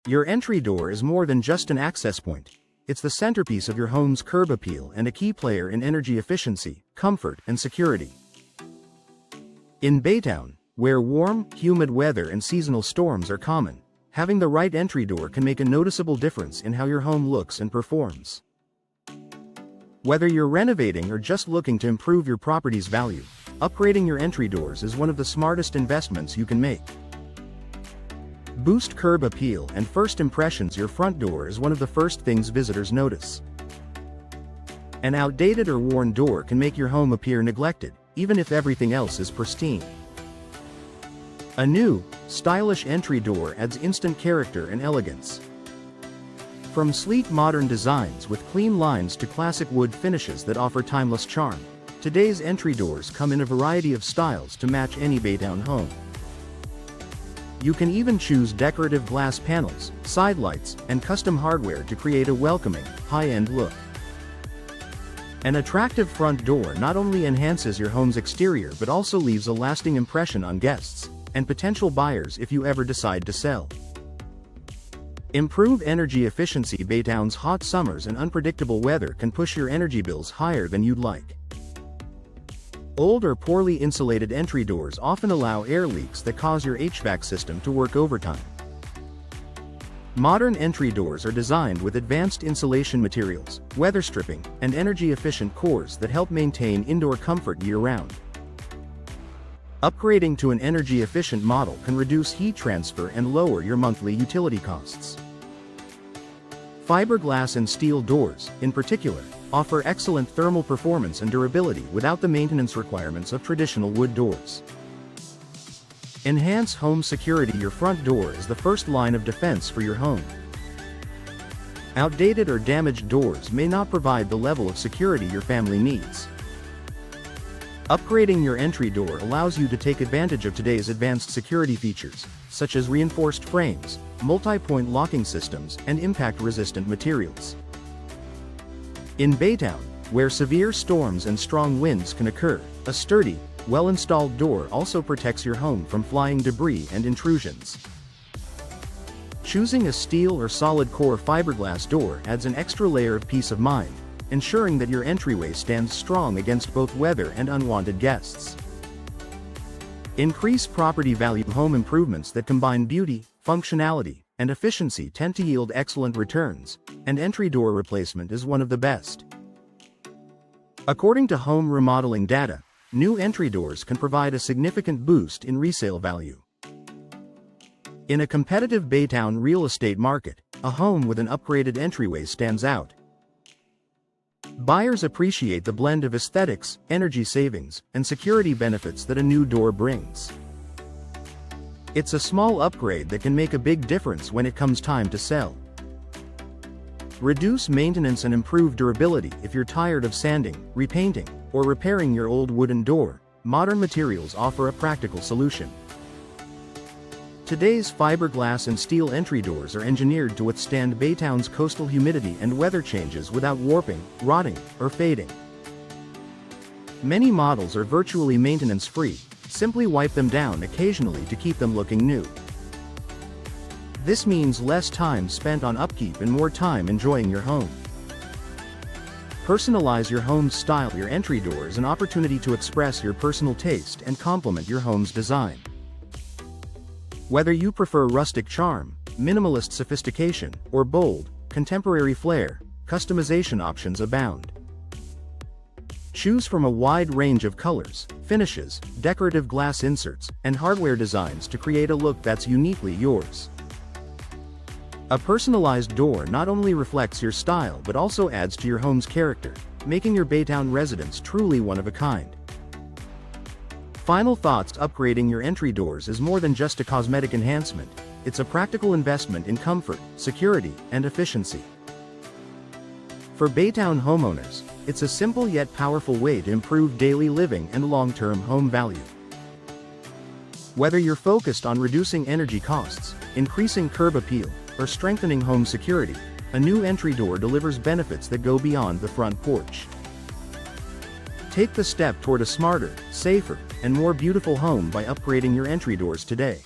Your entry door is more than just an access point. It's the centerpiece of your home's curb appeal and a key player in energy efficiency, comfort, and security. In Baytown, where warm, humid weather and seasonal storms are common, having the right entry door can make a noticeable difference in how your home looks and performs. Whether you're renovating or just looking to improve your property's value, upgrading your entry doors is one of the smartest investments you can make. Boost curb appeal and first impressions. Your front door is one of the first things visitors notice. An outdated or worn door can make your home appear neglected, even if everything else is pristine. A new, stylish entry door adds instant character and elegance. From sleek modern designs with clean lines to classic wood finishes that offer timeless charm, today's entry doors come in a variety of styles to match any Baytown home. You can even choose decorative glass panels, side lights, and custom hardware to create a welcoming, high-end look. An attractive front door not only enhances your home's exterior but also leaves a lasting impression on guests and potential buyers if you ever decide to sell. Improve energy efficiency. Baytown's hot summers and unpredictable weather can push your energy bills higher than you'd like. Old or poorly insulated entry doors often allow air leaks that cause your HVAC system to work overtime. Modern entry doors are designed with advanced insulation materials, weather stripping, and energy-efficient cores that help maintain indoor comfort year-round. Upgrading to an energy-efficient model can reduce heat transfer and lower your monthly utility costs. Fiberglass and steel doors, in particular, offer excellent thermal performance and durability without the maintenance requirements of traditional wood doors. Enhance home security. Your front door is the first line of defense for your home. Outdated or damaged doors may not provide the level of security your family needs. Upgrading your entry door allows you to take advantage of today's advanced security features, such as reinforced frames, multi-point locking systems, and impact-resistant materials. In Baytown, where severe storms and strong winds can occur, a sturdy, well-installed door also protects your home from flying debris and intrusions. Choosing a steel or solid core fiberglass door adds an extra layer of peace of mind, ensuring that your entryway stands strong against both weather and unwanted guests. Increase property value. Home improvements that combine beauty, functionality, and efficiency tend to yield excellent returns, and entry door replacement is one of the best. According to home remodeling data, new entry doors can provide a significant boost in resale value. In a competitive Baytown real estate market, a home with an upgraded entryway stands out. Buyers appreciate the blend of aesthetics, energy savings, and security benefits that a new door brings. It's a small upgrade that can make a big difference when it comes time to sell. Reduce maintenance and improve durability. If you're tired of sanding, repainting, or repairing your old wooden door, modern materials offer a practical solution. Today's fiberglass and steel entry doors are engineered to withstand Baytown's coastal humidity and weather changes without warping, rotting, or fading. Many models are virtually maintenance-free. Simply wipe them down occasionally to keep them looking new. This means less time spent on upkeep and more time enjoying your home. Personalize your home's style. Your entry door is an opportunity to express your personal taste and complement your home's design. Whether you prefer rustic charm, minimalist sophistication, or bold, contemporary flair, customization options abound. Choose from a wide range of colors, finishes, decorative glass inserts, and hardware designs to create a look that's uniquely yours. A personalized door not only reflects your style but also adds to your home's character, making your Baytown residence truly one of a kind. Final thoughts. Upgrading your entry doors is more than just a cosmetic enhancement. It's a practical investment in comfort, security, and efficiency. For Baytown homeowners, it's a simple yet powerful way to improve daily living and long-term home value. Whether you're focused on reducing energy costs, increasing curb appeal, or strengthening home security, a new entry door delivers benefits that go beyond the front porch. Take the step toward a smarter, safer, and more beautiful home by upgrading your entry doors today.